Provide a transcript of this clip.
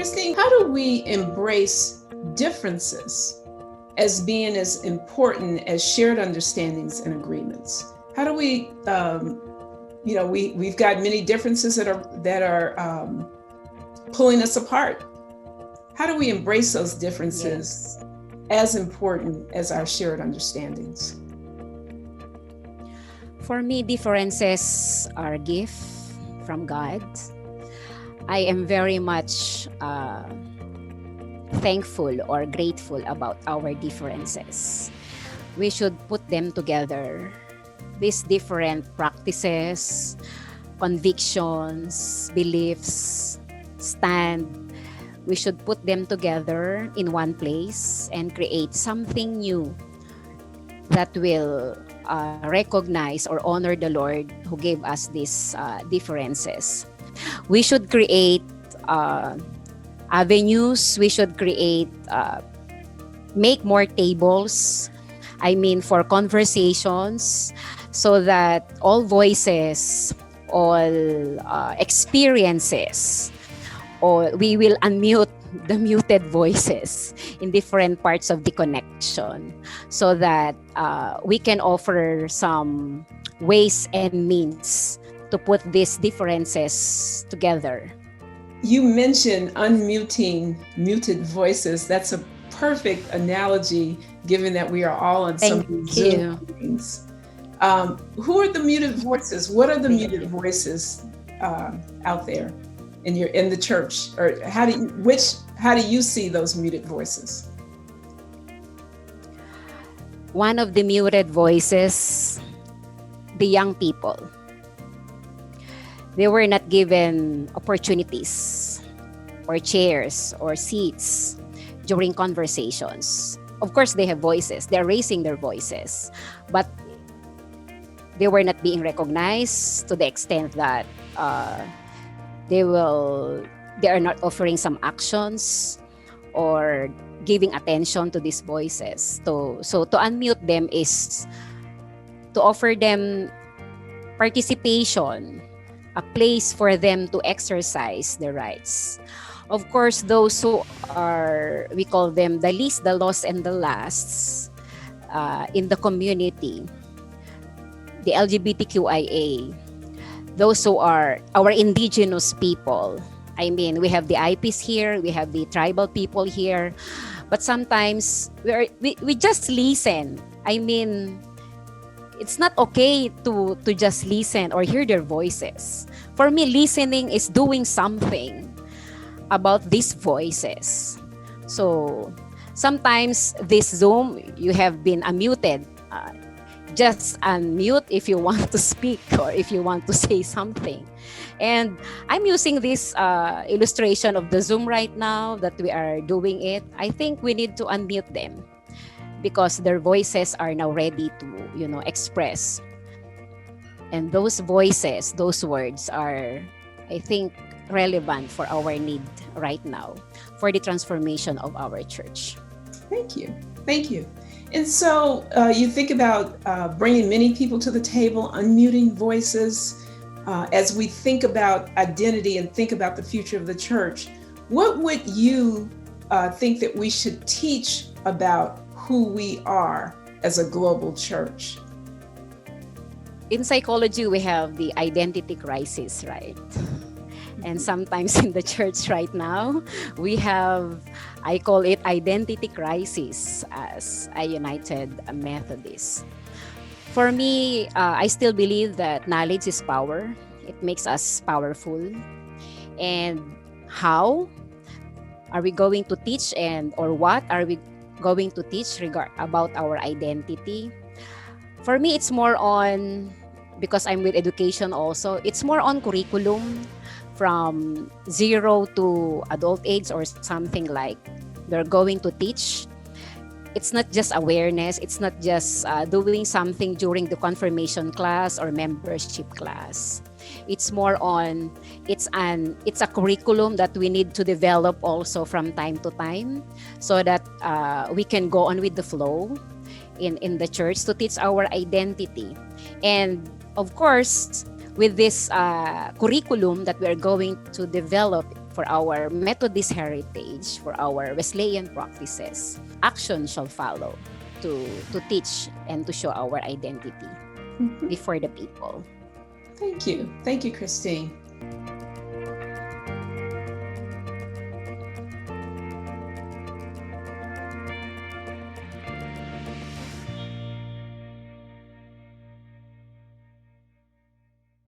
Cristine, how do we embrace differences as being as important as shared understandings and agreements? How do we, we've got many differences that are pulling us apart. How do we embrace those differences as important as our shared understandings? For me, differences are a gift from God. I am very much thankful or grateful about our differences. We should put them together. These different practices, convictions, beliefs, stand, we should put them together in one place and create something new that will recognize or honor the Lord who gave us these differences. We should create avenues. We should make more tables. For conversations, so that all voices, all experiences, or we will unmute the muted voices in different parts of the connection, so that we can offer some ways and means to put these differences together. You mentioned unmuting muted voices. That's a perfect analogy, given that we are all on some Zoom meetings. Who are the muted voices? What are the muted voices out there in the church? Or how do you see those muted voices? One of the muted voices, the young people. They were not given opportunities or chairs or seats during conversations. Of course, they have voices. They're raising their voices. But they were not being recognized to the extent that they are not offering some actions or giving attention to these voices. So to unmute them is to offer them participation, a place for them to exercise their rights. Of course, those who are, we call them the least, the lost, and the lasts in the community, the LGBTQIA, those who are our indigenous people. We have the IPs here, we have the tribal people here, but sometimes we just listen. It's not okay to just listen or hear their voices. For me, listening is doing something about these voices. So sometimes this Zoom, you have been unmuted. Just unmute if you want to speak or if you want to say something. And I'm using this illustration of the Zoom right now that we are doing it. I think we need to unmute them because their voices are now ready to, express. And those voices, those words are, I think, relevant for our need right now for the transformation of our church. Thank you. And so you think about bringing many people to the table, unmuting voices. As we think about identity and think about the future of the church, what would you think that we should teach about who we are as a global church? In psychology, we have the identity crisis, right? And sometimes in the church right now, we have, I call it identity crisis as a United Methodist. For me, I still believe that knowledge is power. It makes us powerful. And how are we going to teach or what are we going to teach about our identity? For me, it's more on, because I'm with education also, it's more on curriculum from 0 to adult age or something like they're going to teach. It's not just awareness. It's not just doing something during the confirmation class or membership class. It's more on, it's a curriculum that we need to develop also from time to time so that we can go on with the flow in the church to teach our identity. And of course, with this curriculum that we're going to develop for our Methodist heritage, for our Wesleyan practices, action shall follow to teach and to show our identity Mhm. before the people. Thank you, Christine.